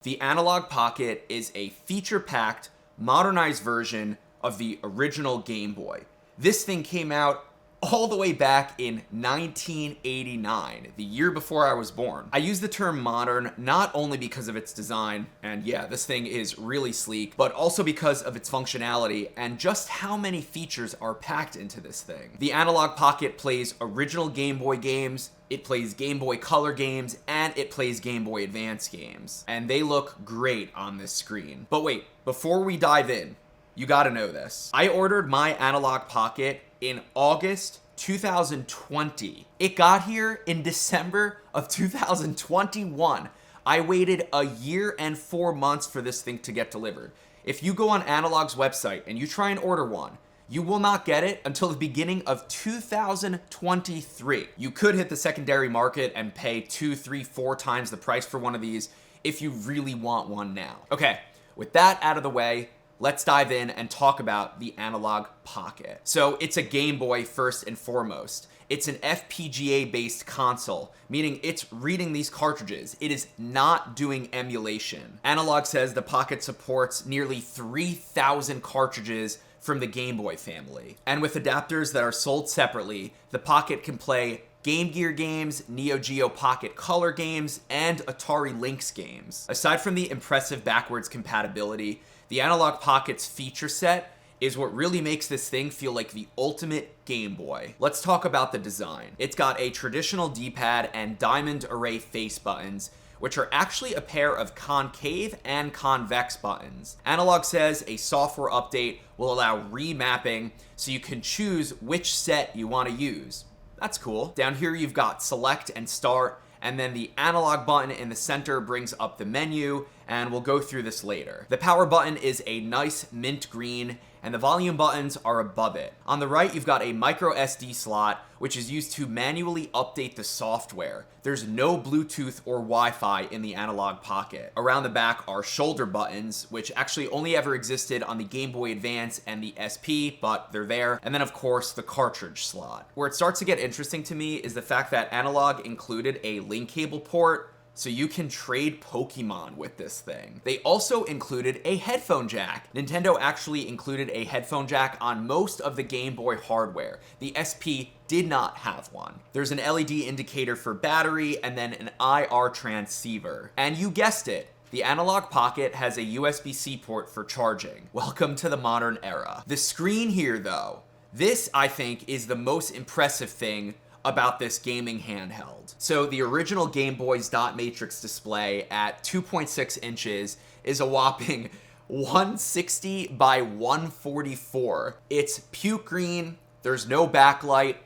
The Analogue Pocket is a feature-packed, modernized version of the original Game Boy. This thing came out all the way back in 1989, the year before I was born. I use the term modern not only because of its design, and yeah, this thing is really sleek, but also because of its functionality and just how many features are packed into this thing. The Analogue Pocket plays original Game Boy games, it plays Game Boy Color games, and it plays Game Boy Advance games. And they look great on this screen. But wait, before we dive in, you gotta know this. I ordered my Analogue Pocket in August 2020. It got here in December of 2021. I waited a year and 4 months for this thing to get delivered. If you go on Analogue's website and you try and order one, you will not get it until the beginning of 2023. You could hit the secondary market and pay 2, 3, 4 times the price for one of these if you really want one now. Okay, with that out of the way, let's dive in and talk about the Analogue Pocket. So it's a Game Boy first and foremost. It's an FPGA-based console, meaning it's reading these cartridges. It is not doing emulation. Analogue says the Pocket supports nearly 3,000 cartridges from the Game Boy family. And with adapters that are sold separately, the Pocket can play Game Gear games, Neo Geo Pocket Color games, and Atari Lynx games. Aside from the impressive backwards compatibility, the Analogue Pocket's feature set is what really makes this thing feel like the ultimate Game Boy. Let's talk about the design. It's got a traditional D-pad and diamond array face buttons, which are actually a pair of concave and convex buttons. Analogue says a software update will allow remapping so you can choose which set you want to use. That's cool. Down here you've got select and start, and then the analog button in the center brings up the menu, and we'll go through this later. The power button is a nice mint green, and the volume buttons are above it. On the right, you've got a micro SD slot, which is used to manually update the software. There's no Bluetooth or Wi-Fi in the Analogue Pocket. Around the back are shoulder buttons, which actually only ever existed on the Game Boy Advance and the SP, but they're there. And then of course, the cartridge slot. Where it starts to get interesting to me is the fact that Analogue included a link cable port, so you can trade Pokemon with this thing. They also included a headphone jack. Nintendo actually included a headphone jack on most of the Game Boy hardware. The SP did not have one. There's an LED indicator for battery and then an IR transceiver. And you guessed it, the Analogue Pocket has a USB-C port for charging. Welcome to the modern era. The screen here though, this I think is the most impressive thing about this gaming handheld. So the original Game Boy's dot matrix display at 2.6 inches is a whopping 160 by 144. It's puke green, there's no backlight,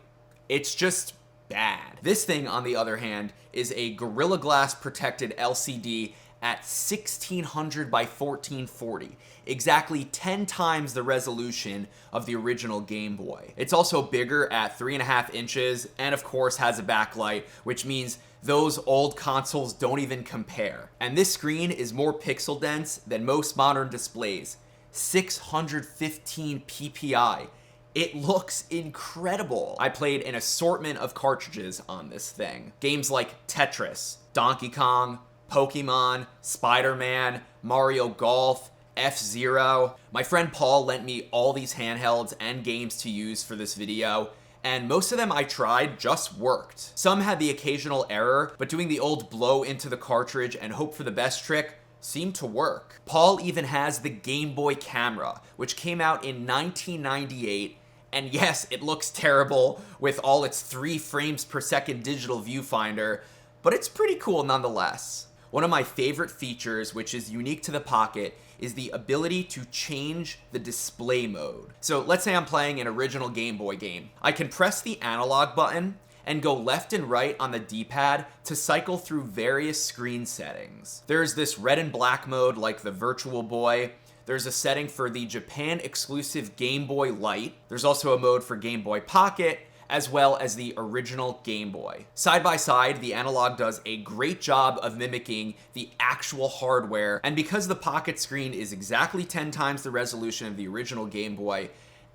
it's just bad. This thing, on the other hand, is a Gorilla Glass protected LCD at 1600 by 1440, exactly 10 times the resolution of the original Game Boy. It's also bigger at 3.5 inches, and of course has a backlight, which means those old consoles don't even compare. And this screen is more pixel dense than most modern displays, 615 ppi. It looks incredible. I played an assortment of cartridges on this thing. Games like Tetris, Donkey Kong, Pokemon, Spider-Man, Mario Golf, F-Zero. My friend Paul lent me all these handhelds and games to use for this video, and most of them I tried just worked. Some had the occasional error, but doing the old blow into the cartridge and hope for the best trick seemed to work. Paul even has the Game Boy camera, which came out in 1998, and yes, it looks terrible with all its 3 frames per second digital viewfinder, but it's pretty cool nonetheless. One of my favorite features, which is unique to the Pocket, is the ability to change the display mode. So let's say I'm playing an original Game Boy game. I can press the analog button and go left and right on the D-pad to cycle through various screen settings. There's this red and black mode like the Virtual Boy. There's a setting for the Japan exclusive Game Boy Light. There's also a mode for Game Boy Pocket, as well as the original Game Boy. Side by side, the Analogue does a great job of mimicking the actual hardware, and because the Pocket screen is exactly 10 times the resolution of the original Game Boy,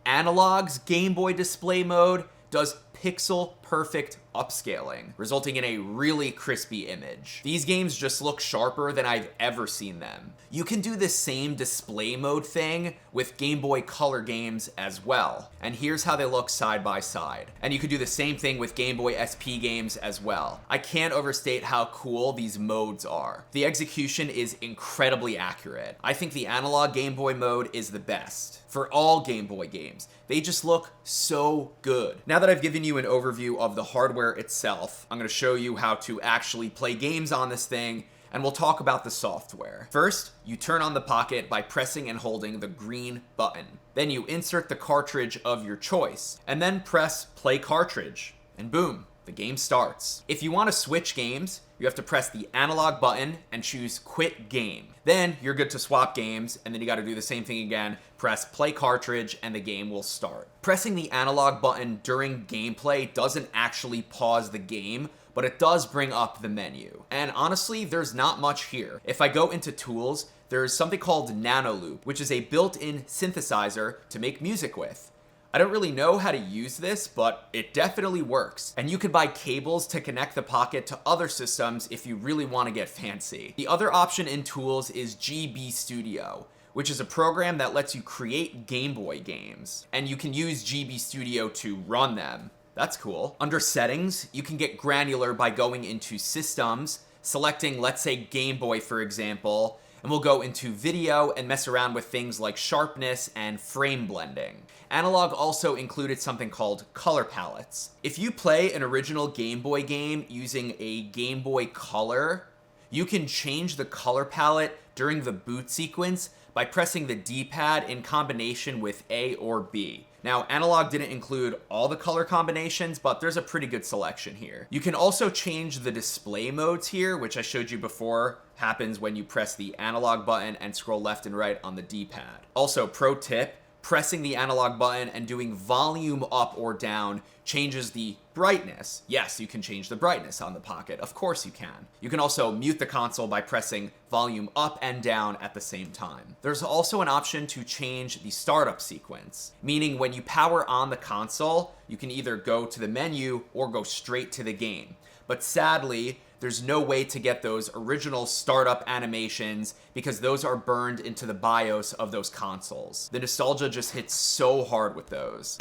Analogue's Game Boy display mode does pixel perfect upscaling, resulting in a really crispy image. These games just look sharper than I've ever seen them. You can do the same display mode thing with Game Boy Color games as well, and here's how they look side by side. And you could do the same thing with Game Boy SP games as well. I can't overstate how cool these modes are. The execution is incredibly accurate. I think the analog Game Boy mode is the best for all Game Boy games. They just look so good. Now that I've given you an overview of the hardware itself, I'm gonna show you how to actually play games on this thing, and we'll talk about the software. First, you turn on the Pocket by pressing and holding the green button. Then you insert the cartridge of your choice, and then press play cartridge, and boom, the game starts. If you want to switch games, you have to press the analog button and choose quit game. Then you're good to swap games, and then you got to do the same thing again, press play cartridge, and the game will start. Pressing the analog button during gameplay doesn't actually pause the game, but it does bring up the menu. And honestly, there's not much here. If I go into tools, there's something called Nanoloop, which is a built-in synthesizer to make music with. I don't really know how to use this, but it definitely works. And you can buy cables to connect the Pocket to other systems if you really want to get fancy. The other option in tools is GB Studio, which is a program that lets you create Game Boy games. And you can use GB Studio to run them. That's cool. Under settings, you can get granular by going into systems, selecting, let's say, Game Boy, for example, and we'll go into video and mess around with things like sharpness and frame blending. Analogue also included something called color palettes. If you play an original Game Boy game using a Game Boy Color, you can change the color palette during the boot sequence by pressing the D-pad in combination with A or B. Now, Analogue didn't include all the color combinations, but there's a pretty good selection here. You can also change the display modes here, which I showed you before, happens when you press the analog button and scroll left and right on the D-pad. Also, pro tip, pressing the analog button and doing volume up or down changes the brightness. Yes, you can change the brightness on the Pocket. Of course you can. You can also mute the console by pressing volume up and down at the same time. There's also an option to change the startup sequence, meaning when you power on the console, you can either go to the menu or go straight to the game. But sadly, there's no way to get those original startup animations because those are burned into the BIOS of those consoles. The nostalgia just hits so hard with those.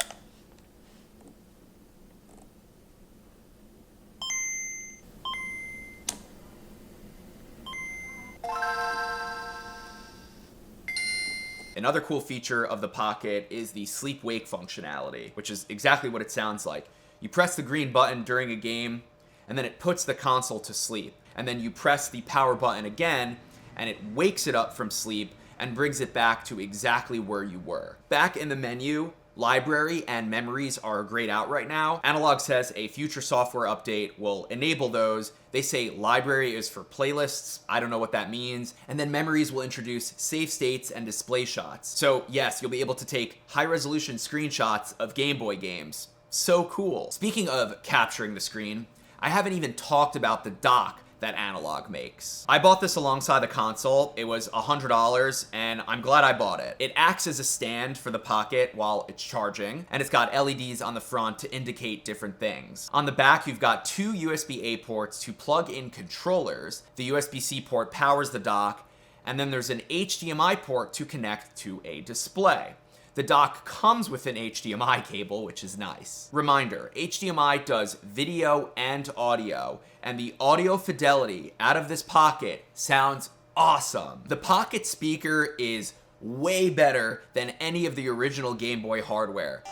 Another cool feature of the Pocket is the sleep-wake functionality, which is exactly what it sounds like. You press the green button during a game, and then it puts the console to sleep. And then you press the power button again, and it wakes it up from sleep and brings it back to exactly where you were. Back in the menu, library and memories are grayed out right now. Analogue says a future software update will enable those. They say library is for playlists. I don't know what that means. And then memories will introduce save states and display shots. So yes, you'll be able to take high-resolution screenshots of Game Boy games. So cool. Speaking of capturing the screen, I haven't even talked about the dock that Analogue makes. I bought this alongside the console. It was $100, and I'm glad I bought it. It acts as a stand for the Pocket while it's charging, and it's got LEDs on the front to indicate different things. On the back, you've got two USB-A ports to plug in controllers. The USB-C port powers the dock, and then there's an HDMI port to connect to a display. The dock comes with an HDMI cable, which is nice. Reminder, HDMI does video and audio, and the audio fidelity out of this Pocket sounds awesome. The Pocket speaker is way better than any of the original Game Boy hardware.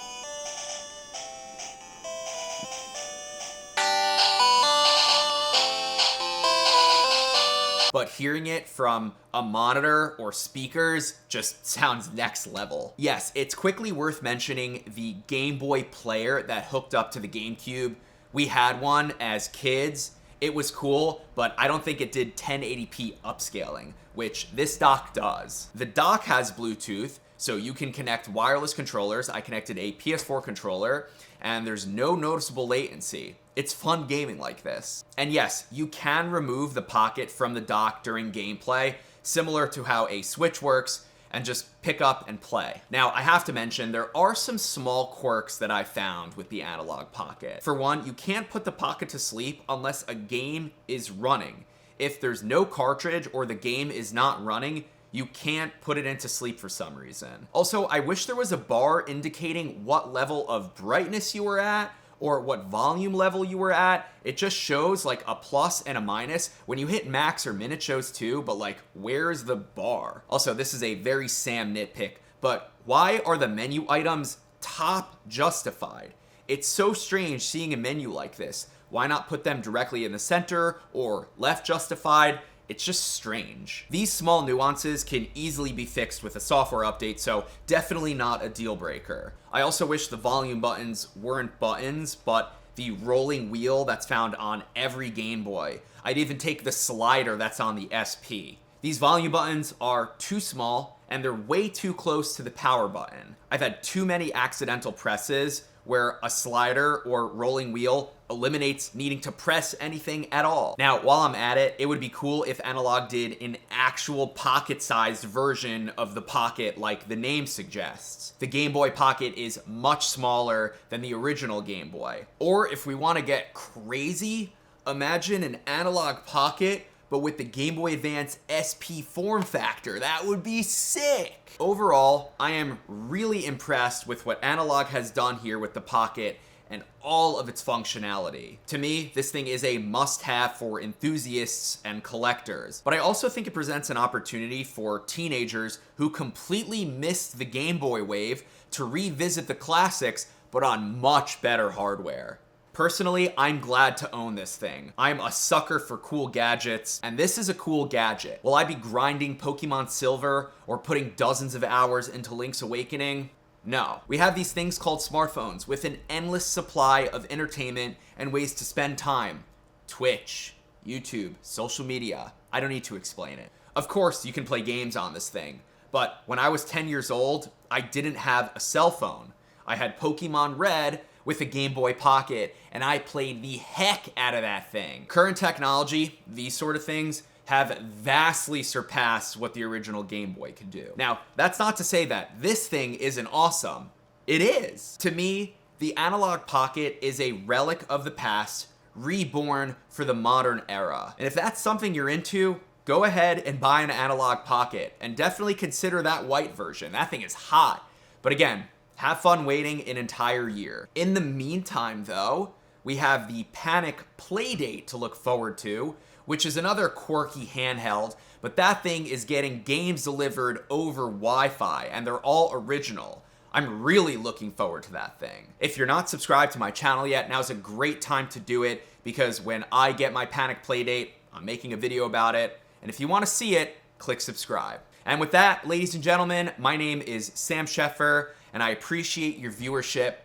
But hearing it from a monitor or speakers just sounds next level. Yes, it's quickly worth mentioning the Game Boy player that hooked up to the GameCube. We had one as kids. It was cool, but I don't think it did 1080p upscaling, which this dock does. The dock has Bluetooth, so you can connect wireless controllers. I connected a PS4 controller, and there's no noticeable latency. It's fun gaming like this. And yes, you can remove the Pocket from the dock during gameplay, similar to how a Switch works, and just pick up and play. Now, I have to mention, there are some small quirks that I found with the Analogue Pocket. For one, you can't put the Pocket to sleep unless a game is running. If there's no cartridge or the game is not running, you can't put it into sleep for some reason. Also, I wish there was a bar indicating what level of brightness you were at or what volume level you were at. It just shows like a plus and a minus. When you hit max or min, it shows too, but like, where's the bar? Also, this is a very Sam nitpick, but why are the menu items top justified? It's so strange seeing a menu like this. Why not put them directly in the center or left justified? It's just strange. These small nuances can easily be fixed with a software update, so definitely not a deal breaker. I also wish the volume buttons weren't buttons, but the rolling wheel that's found on every Game Boy. I'd even take the slider that's on the SP. These volume buttons are too small, and they're way too close to the power button. I've had too many accidental presses where a slider or rolling wheel eliminates needing to press anything at all. Now, while I'm at it, it would be cool if Analogue did an actual pocket-sized version of the Pocket like the name suggests. The Game Boy Pocket is much smaller than the original Game Boy. Or if we want to get crazy, imagine an Analogue Pocket but with the Game Boy Advance SP form factor. That would be sick! Overall, I am really impressed with what Analogue has done here with the Pocket and all of its functionality. To me, this thing is a must-have for enthusiasts and collectors, but I also think it presents an opportunity for teenagers who completely missed the Game Boy wave to revisit the classics, but on much better hardware. Personally, I'm glad to own this thing. I'm a sucker for cool gadgets, and this is a cool gadget. Will I be grinding Pokemon Silver or putting dozens of hours into Link's Awakening? No. We have these things called smartphones with an endless supply of entertainment and ways to spend time. Twitch, YouTube, social media. I don't need to explain it. Of course, you can play games on this thing, but when I was 10 years old, I didn't have a cell phone. I had Pokemon Red with a Game Boy Pocket, and I played the heck out of that thing. Current technology, these sort of things, have vastly surpassed what the original Game Boy could do. Now, that's not to say that this thing isn't awesome. It is. To me, the Analogue Pocket is a relic of the past, reborn for the modern era. And if that's something you're into, go ahead and buy an Analogue Pocket, and definitely consider that white version. That thing is hot. But again, have fun waiting an entire year. In the meantime, though, we have the Panic Playdate to look forward to, which is another quirky handheld, but that thing is getting games delivered over Wi-Fi, and they're all original. I'm really looking forward to that thing. If you're not subscribed to my channel yet, now's a great time to do it, because when I get my Panic Playdate, I'm making a video about it, and if you want to see it, click subscribe. And with that, ladies and gentlemen, my name is Sam Sheffer, and I appreciate your viewership.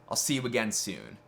I'll see you again soon.